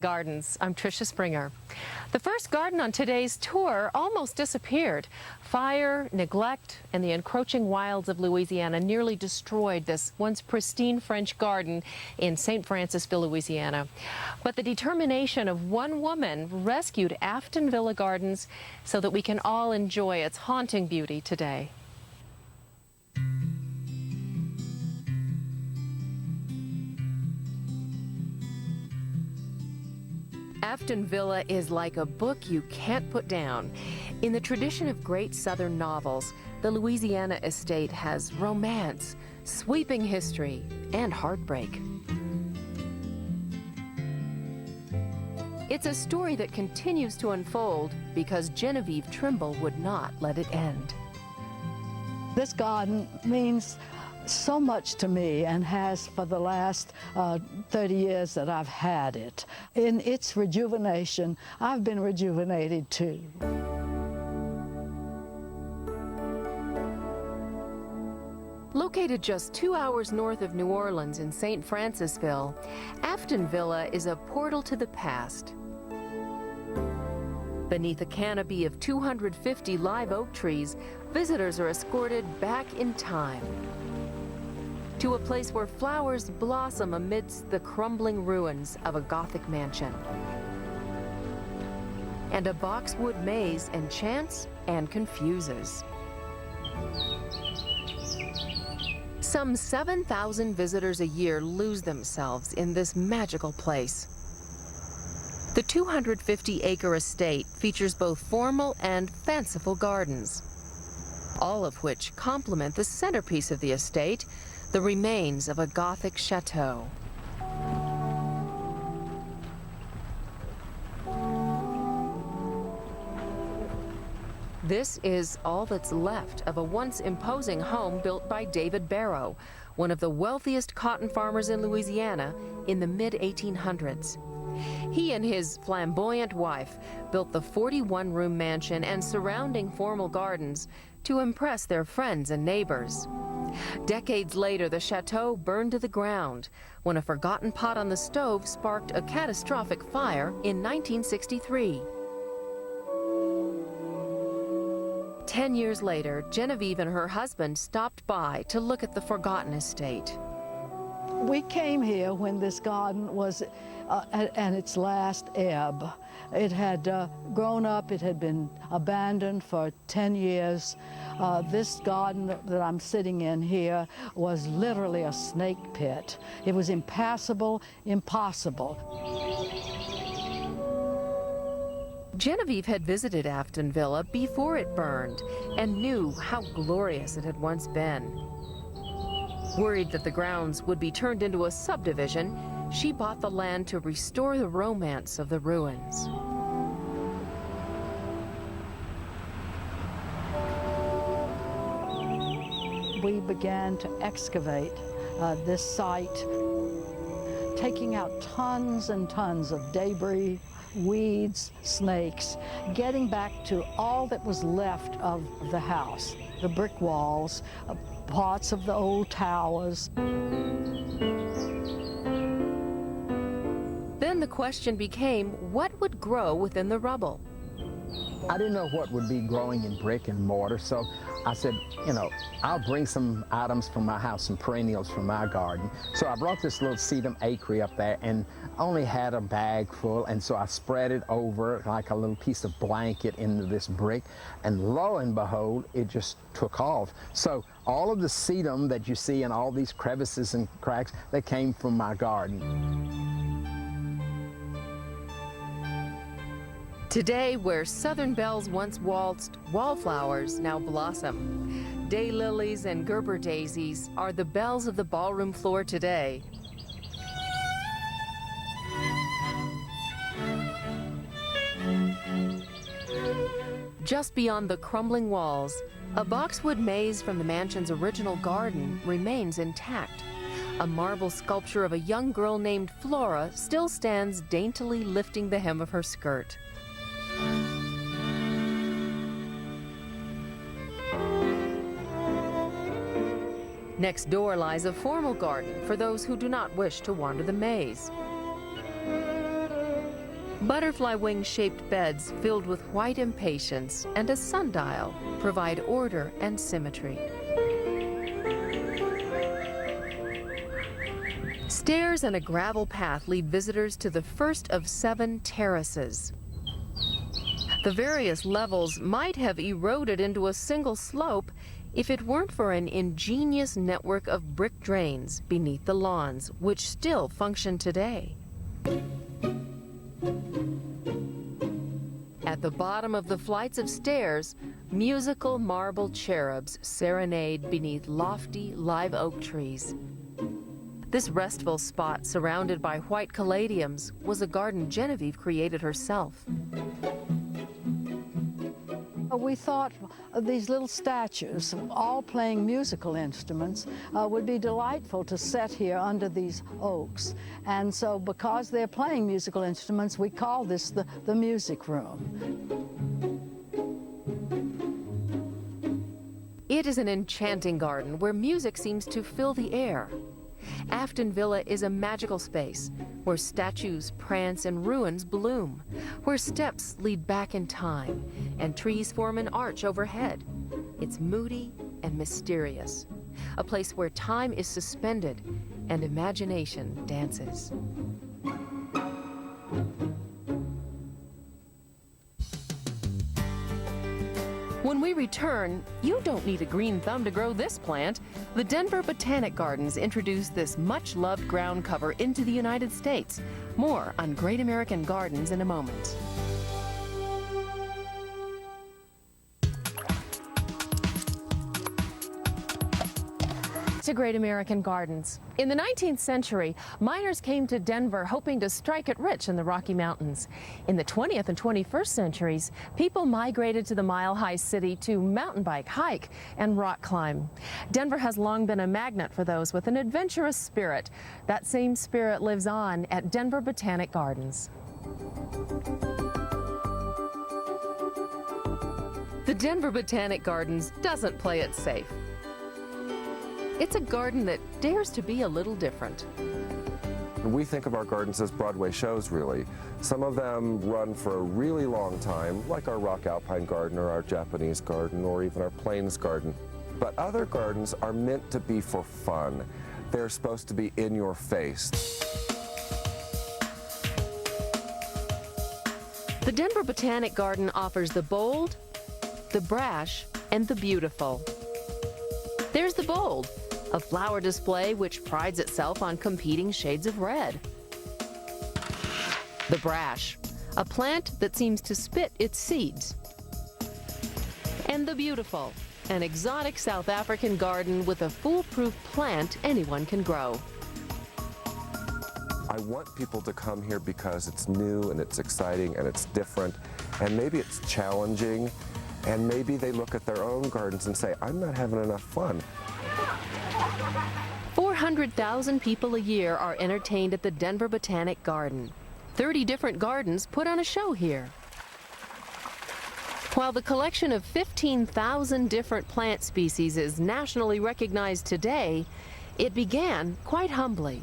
Gardens. I'm Tricia Springer. The first garden on today's tour almost disappeared. Fire, neglect, and the encroaching wilds of Louisiana nearly destroyed this once pristine French garden in St. Francisville, Louisiana. But the determination of one woman rescued Afton Villa Gardens so that we can all enjoy its haunting beauty today. Afton Villa is like a book you can't put down. In the tradition of great Southern novels, the Louisiana estate has romance, sweeping history, and heartbreak. It's a story that continues to unfold because Genevieve Trimble would not let it end. This garden means so much to me and has for the last 30 years that I've had it. In its rejuvenation, I've been rejuvenated too. Located just 2 hours north of New Orleans in St. Francisville, Afton Villa is a portal to the past. Beneath a canopy of 250 live oak trees, visitors are escorted back in time to a place where flowers blossom amidst the crumbling ruins of a Gothic mansion. And a boxwood maze enchants and confuses. Some 7,000 visitors a year lose themselves in this magical place. The 250-acre estate features both formal and fanciful gardens, all of which complement the centerpiece of the estate, the remains of a Gothic chateau. This is all that's left of a once imposing home built by David Barrow, one of the wealthiest cotton farmers in Louisiana in the mid-1800s. He and his flamboyant wife built the 41-room mansion and surrounding formal gardens to impress their friends and neighbors. Decades later, the chateau burned to the ground when a forgotten pot on the stove sparked a catastrophic fire in 1963. 10 years later, Genevieve and her husband stopped by to look at the forgotten estate. We came here when this garden was at its last ebb. It had grown up, it had been abandoned for 10 years. This garden that I'm sitting in here was literally a snake pit. It was impassable, impossible. Genevieve had visited Afton Villa before it burned and knew how glorious it had once been. Worried that the grounds would be turned into a subdivision, she bought the land to restore the romance of the ruins. We began to excavate this site, taking out tons and tons of debris, weeds, snakes, getting back to all that was left of the house, the brick walls, parts of the old towers. Then the question became, what would grow within the rubble? I didn't know what would be growing in brick and mortar, so I said, you know, I'll bring some items from my house, some perennials from my garden. So I brought this little sedum acre up there and only had a bag full, and so I spread it over like a little piece of blanket into this brick, and lo and behold, it just took off. So all of the sedum that you see in all these crevices and cracks, they came from my garden. Today, where southern bells once waltzed, wallflowers now blossom. Daylilies and Gerber daisies are the bells of the ballroom floor today. Just beyond the crumbling walls, a boxwood maze from the mansion's original garden remains intact. A marble sculpture of a young girl named Flora still stands daintily lifting the hem of her skirt. Next door lies a formal garden for those who do not wish to wander the maze. Butterfly wing-shaped beds filled with white impatiens and a sundial provide order and symmetry. Stairs and a gravel path lead visitors to the first of 7 terraces. The various levels might have eroded into a single slope if it weren't for an ingenious network of brick drains beneath the lawns, which still function today. At the bottom of the flights of stairs, musical marble cherubs serenade beneath lofty live oak trees. This restful spot, surrounded by white caladiums, was a garden Genevieve created herself. We thought these little statues, all playing musical instruments, would be delightful to set here under these oaks. And so because they're playing musical instruments, we call this the music room. It is an enchanting garden where music seems to fill the air. Afton Villa is a magical space where statues prance and ruins bloom, where steps lead back in time and trees form an arch overhead. It's moody and mysterious, a place where time is suspended and imagination dances. When we return, you don't need a green thumb to grow this plant. The Denver Botanic Gardens introduced this much-loved ground cover into the United States. More on Great American Gardens in a moment. To Great American Gardens. In the 19th century, miners came to Denver hoping to strike it rich in the Rocky Mountains. In the 20th and 21st centuries, people migrated to the mile-high city to mountain bike, hike, and rock climb. Denver has long been a magnet for those with an adventurous spirit. That same spirit lives on at Denver Botanic Gardens. The Denver Botanic Gardens doesn't play it safe. It's a garden that dares to be a little different. We think of our gardens as Broadway shows, really. Some of them run for a really long time, like our rock alpine garden or our Japanese garden or even our plains garden. But other gardens are meant to be for fun. They're supposed to be in your face. The Denver Botanic Garden offers the bold, the brash, and the beautiful. There's the bold, a flower display which prides itself on competing shades of red. The brash, a plant that seems to spit its seeds. And the beautiful, an exotic South African garden with a foolproof plant anyone can grow. I want people to come here because it's new and it's exciting and it's different and maybe it's challenging and maybe they look at their own gardens and say, I'm not having enough fun. 400,000 people a year are entertained at the Denver Botanic Garden. 30 different gardens put on a show here. While the collection of 15,000 different plant species is nationally recognized today, it began quite humbly.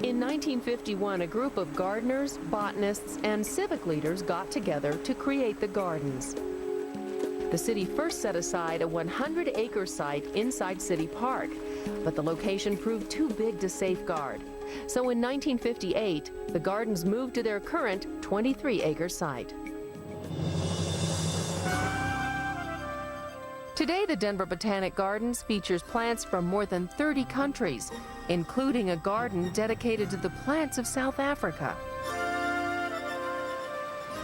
In 1951, a group of gardeners, botanists, and civic leaders got together to create the gardens. The city first set aside a 100-acre site inside City Park, but the location proved too big to safeguard. So in 1958, the gardens moved to their current 23-acre site. Today, the Denver Botanic Gardens features plants from more than 30 countries, including a garden dedicated to the plants of South Africa.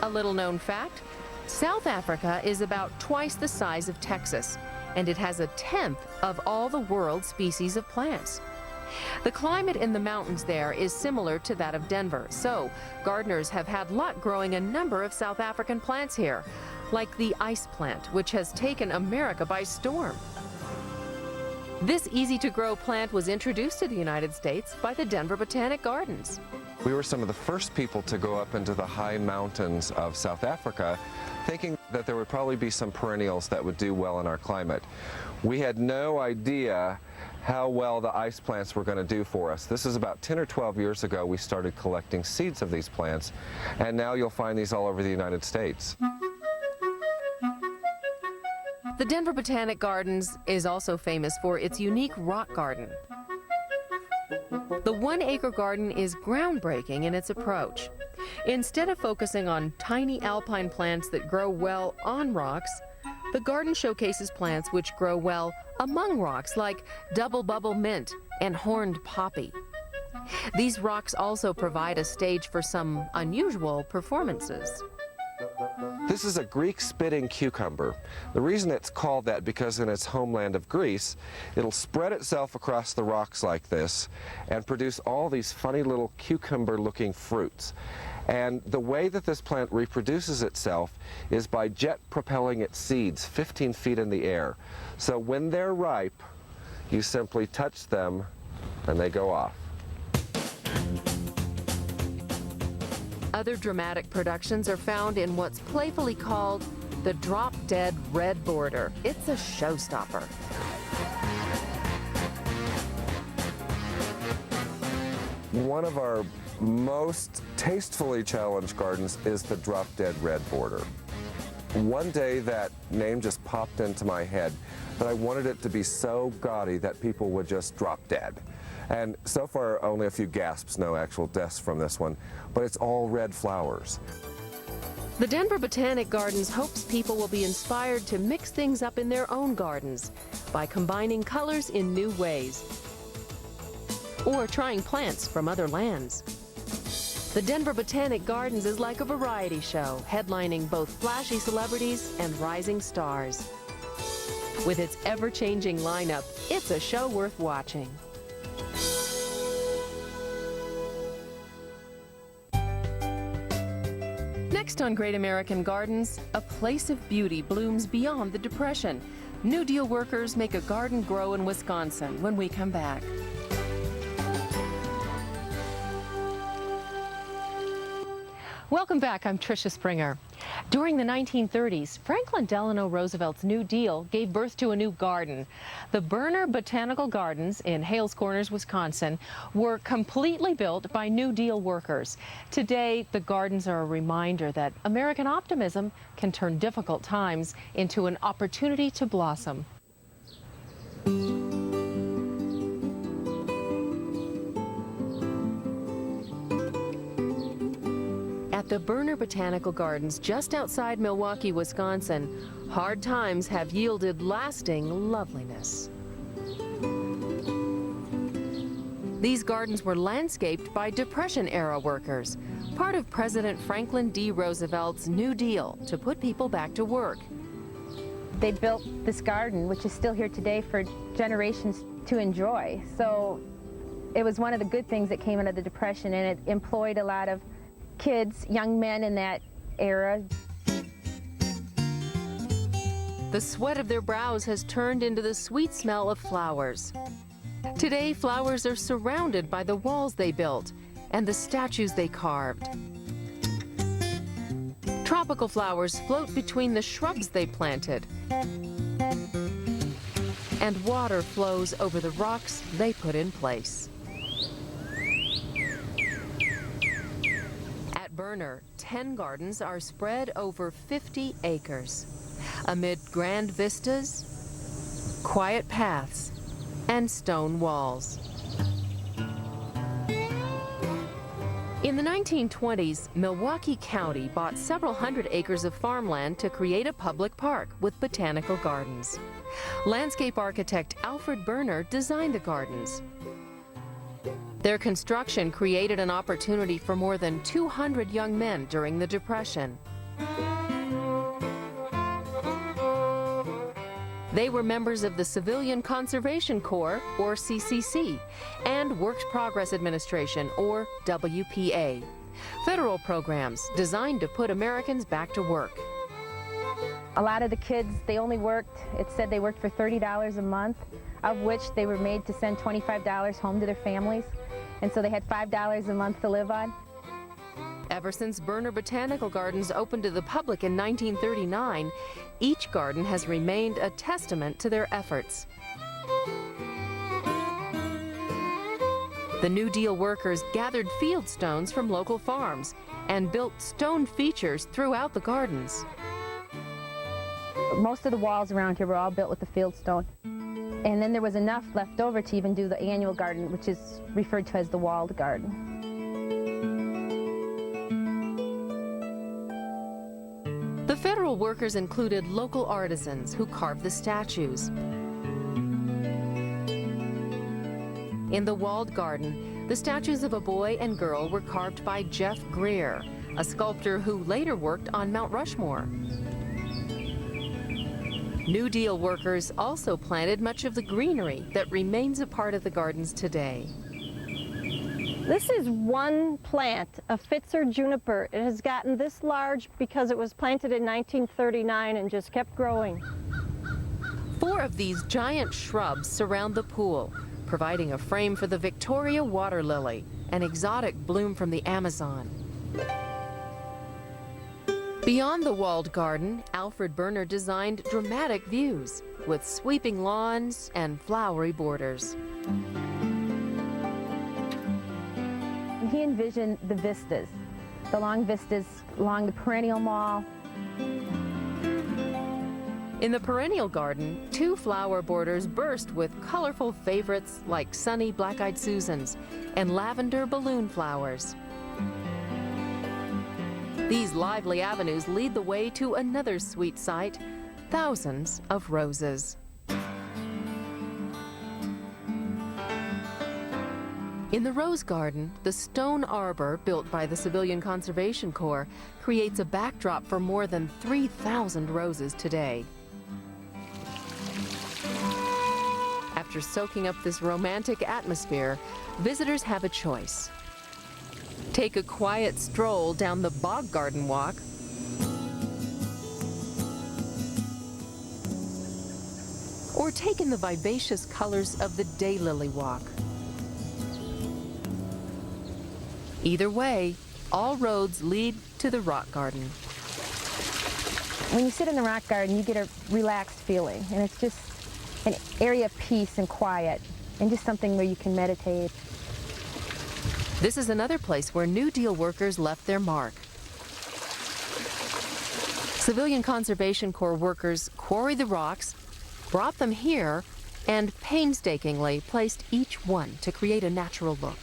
A little-known fact, South Africa is about twice the size of Texas, and it has 1/10 of all the world's species of plants. The climate in the mountains there is similar to that of Denver, so gardeners have had luck growing a number of South African plants here, like the ice plant, which has taken America by storm. This easy-to-grow plant was introduced to the United States by the Denver Botanic Gardens. We were some of the first people to go up into the high mountains of South Africa, thinking that there would probably be some perennials that would do well in our climate. We had no idea how well the ice plants were going to do for us. This is about 10 or 12 years ago we started collecting seeds of these plants, and now you'll find these all over the United States. The Denver Botanic Gardens is also famous for its unique rock garden. The 1-acre garden is groundbreaking in its approach. Instead of focusing on tiny alpine plants that grow well on rocks, the garden showcases plants which grow well among rocks, like double bubble mint and horned poppy. These rocks also provide a stage for some unusual performances. This is a Greek spitting cucumber. The reason it's called that because in its homeland of Greece, it'll spread itself across the rocks like this and produce all these funny little cucumber-looking fruits. And the way that this plant reproduces itself is by jet propelling its seeds 15 feet in the air. So when they're ripe, you simply touch them and they go off. Other dramatic productions are found in what's playfully called the drop-dead red border. It's a showstopper. One of our most tastefully challenged gardens is the drop-dead red border. One day that name just popped into my head, but I wanted it to be so gaudy that people would just drop dead. And so far, only a few gasps, no actual deaths from this one, but it's all red flowers. The Denver Botanic Gardens hopes people will be inspired to mix things up in their own gardens by combining colors in new ways or trying plants from other lands. The Denver Botanic Gardens is like a variety show, headlining both flashy celebrities and rising stars. With its ever-changing lineup, it's a show worth watching. Next on Great American Gardens, a place of beauty blooms beyond the Depression. New Deal workers make a garden grow in Wisconsin when we come back. Welcome back. I'm Tricia Springer. During the 1930s, Franklin Delano Roosevelt's New Deal gave birth to a new garden. The Berner Botanical Gardens in Hales Corners, Wisconsin, were completely built by New Deal workers. Today, the gardens are a reminder that American optimism can turn difficult times into an opportunity to blossom. At the Berner Botanical Gardens just outside Milwaukee, Wisconsin, hard times have yielded lasting loveliness. These gardens were landscaped by Depression-era workers, part of President Franklin D. Roosevelt's New Deal to put people back to work. They built this garden, which is still here today, for generations to enjoy. So it was one of the good things that came out of the Depression, and it employed a lot of kids, young men in that era. The sweat of their brows has turned into the sweet smell of flowers. Today, flowers are surrounded by the walls they built and the statues they carved. Tropical flowers float between the shrubs they planted, and water flows over the rocks they put in place. Berner, 10 gardens are spread over 50 acres, amid grand vistas, quiet paths, and stone walls. In the 1920s, Milwaukee County bought several hundred acres of farmland to create a public park with botanical gardens. Landscape architect Alfred Berner designed the gardens. Their construction created an opportunity for more than 200 young men during the Depression. They were members of the Civilian Conservation Corps, or CCC, and Works Progress Administration, or WPA, federal programs designed to put Americans back to work. A lot of the kids, they only worked, it said they worked for $30 a month, of which they were made to send $25 home to their families. And so they had $5 a month to live on. Ever since Berner Botanical Gardens opened to the public in 1939, each garden has remained a testament to their efforts. The New Deal workers gathered field stones from local farms and built stone features throughout the gardens. Most of the walls around here were all built with the field stone. And then there was enough left over to even do the annual garden, which is referred to as the walled garden. The federal workers included local artisans who carved the statues. In the walled garden, the statues of a boy and girl were carved by Jeff Greer, a sculptor who later worked on Mount Rushmore. New Deal workers also planted much of the greenery that remains a part of the gardens today. This is one plant, a Pfister juniper. It has gotten this large because it was planted in 1939 and just kept growing. 4 of these giant shrubs surround the pool, providing a frame for the Victoria water lily, an exotic bloom from the Amazon. Beyond the walled garden, Alfred Berner designed dramatic views with sweeping lawns and flowery borders. He envisioned the vistas, the long vistas along the perennial mall. In the perennial garden, 2 flower borders burst with colorful favorites like sunny black-eyed Susans and lavender balloon flowers. These lively avenues lead the way to another sweet sight, thousands of roses. In the Rose Garden, the stone arbor built by the Civilian Conservation Corps creates a backdrop for more than 3,000 roses today. After soaking up this romantic atmosphere, visitors have a choice. Take a quiet stroll down the Bog Garden Walk, or take in the vivacious colors of the Daylily Walk. Either way, all roads lead to the Rock Garden. When you sit in the rock garden, you get a relaxed feeling, and it's just an area of peace and quiet, and just something where you can meditate. This is another place where New Deal workers left their mark. Civilian Conservation Corps workers quarried the rocks, brought them here, and painstakingly placed each one to create a natural look.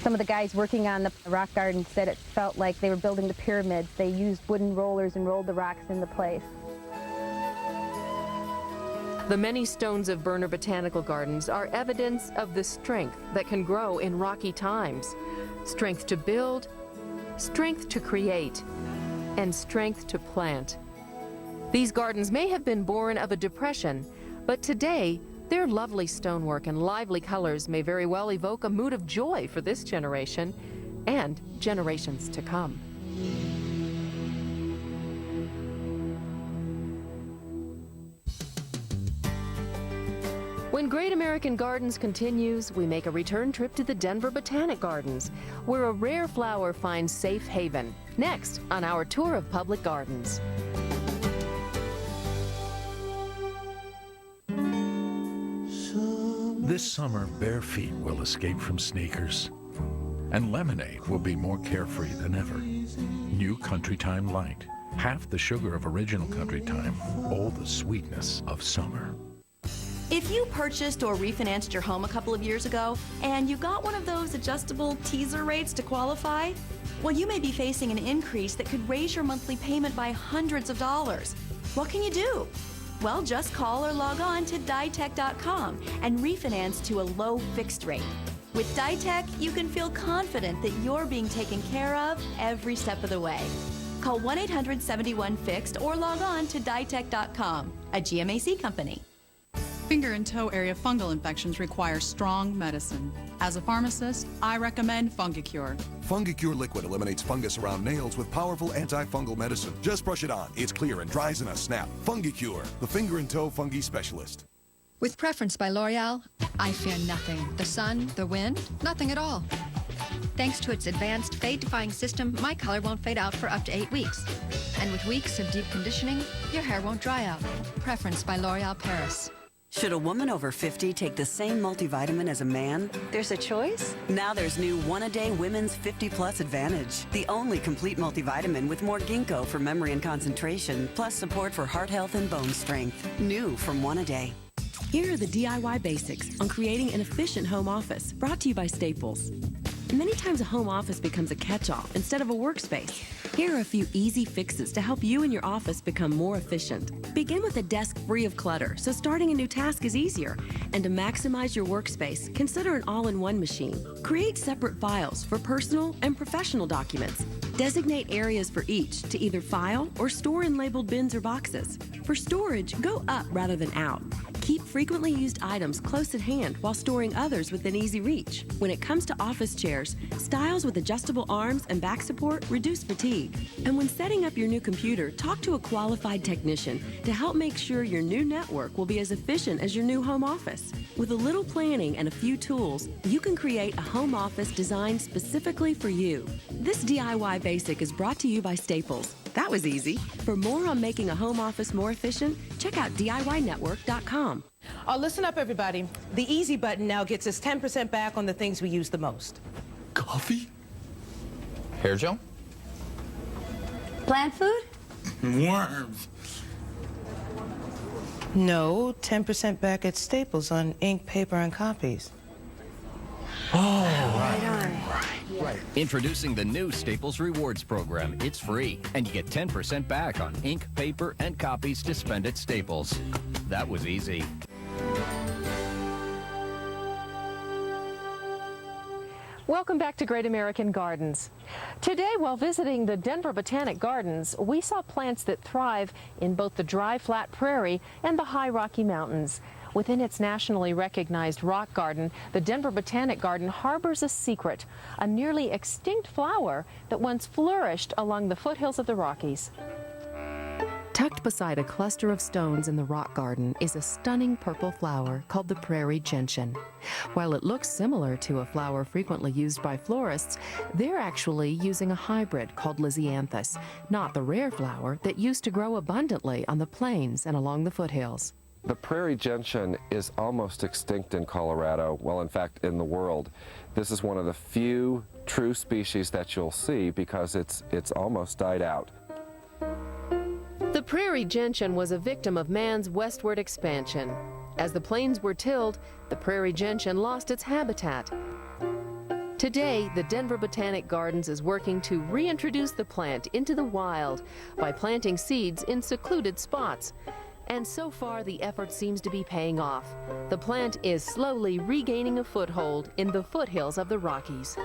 Some of the guys working on the rock garden said it felt like they were building the pyramids. They used wooden rollers and rolled the rocks into place. The many stones of Berner Botanical Gardens are evidence of the strength that can grow in rocky times. Strength to build, strength to create, and strength to plant. These gardens may have been born of a depression, but today, their lovely stonework and lively colors may very well evoke a mood of joy for this generation and generations to come. When Great American Gardens continues, we make a return trip to the Denver Botanic Gardens, where a rare flower finds safe haven. Next on our tour of public gardens. This summer, bare feet will escape from sneakers, and lemonade will be more carefree than ever. New Country Time Light, half the sugar of original Country Time, all the sweetness of summer. If you purchased or refinanced your home a couple of years ago and you got one of those adjustable teaser rates to qualify, well, you may be facing an increase that could raise your monthly payment by hundreds of dollars. What can you do? Well, just call or log on to ditech.com and refinance to a low fixed rate. With Ditech, you can feel confident that you're being taken care of every step of the way. Call 1-800-71-FIXED or log on to ditech.com, a GMAC company. Finger and toe area fungal infections require strong medicine. As a pharmacist, I recommend Fungicure. Fungicure liquid eliminates fungus around nails with powerful antifungal medicine. Just brush it on. It's clear and dries in a snap. Fungicure, the finger and toe fungi specialist. With Preference by L'Oreal, I fear nothing. The sun, the wind, nothing at all. Thanks to its advanced fade-defying system, my color won't fade out for up to 8 weeks. And with weeks of deep conditioning, your hair won't dry out. Preference by L'Oreal Paris. Should a woman over 50 take the same multivitamin as a man? There's a choice? Now there's new One-A-Day Women's 50+ Advantage. The only complete multivitamin with more ginkgo for memory and concentration, plus support for heart health and bone strength. New from One-A-Day. Here are the DIY basics on creating an efficient home office, brought to you by Staples. Many times a home office becomes a catch-all instead of a workspace. Here are a few easy fixes to help you and your office become more efficient. Begin with a desk free of clutter, so starting a new task is easier. And to maximize your workspace, consider an all-in-one machine. Create separate files for personal and professional documents. Designate areas for each to either file or store in labeled bins or boxes. For storage, go up rather than out. Keep frequently used items close at hand while storing others within easy reach. When it comes to office chairs, styles with adjustable arms and back support reduce fatigue. And when setting up your new computer, talk to a qualified technician to help make sure your new network will be as efficient as your new home office. With a little planning and a few tools, you can create a home office designed specifically for you. This DIY basic is brought to you by Staples. That was easy. For more on making a home office more efficient, check out DIYnetwork.com. Oh, listen up, everybody. The easy button now gets us 10% back on the things we use the most. Coffee? Hair gel? Plant food? Worms. No, 10% back at Staples on ink, paper, and copies. Right. Introducing the new Staples Rewards program. It's free, and you get 10% back on ink, paper, and copies to spend at Staples. That was easy. Welcome back to Great American Gardens. Today, while visiting the Denver Botanic Gardens, we saw plants that thrive in both the dry, flat prairie and the high Rocky Mountains. Within its nationally recognized rock garden, the Denver Botanic Garden harbors a secret, a nearly extinct flower that once flourished along the foothills of the Rockies. Tucked beside a cluster of stones in the rock garden is a stunning purple flower called the prairie gentian. While it looks similar to a flower frequently used by florists, they're actually using a hybrid called Lysianthus, not the rare flower that used to grow abundantly on the plains and along the foothills. The prairie gentian is almost extinct in Colorado, well, in fact, in the world. This is one of the few true species that you'll see because it's almost died out. The prairie gentian was a victim of man's westward expansion. As the plains were tilled, the prairie gentian lost its habitat. Today, the Denver Botanic Gardens is working to reintroduce the plant into the wild by planting seeds in secluded spots. And so far, the effort seems to be paying off. The plant is slowly regaining a foothold in the foothills of the Rockies.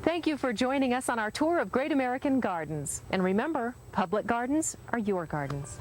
Thank you for joining us on our tour of Great American Gardens. And remember, public gardens are your gardens.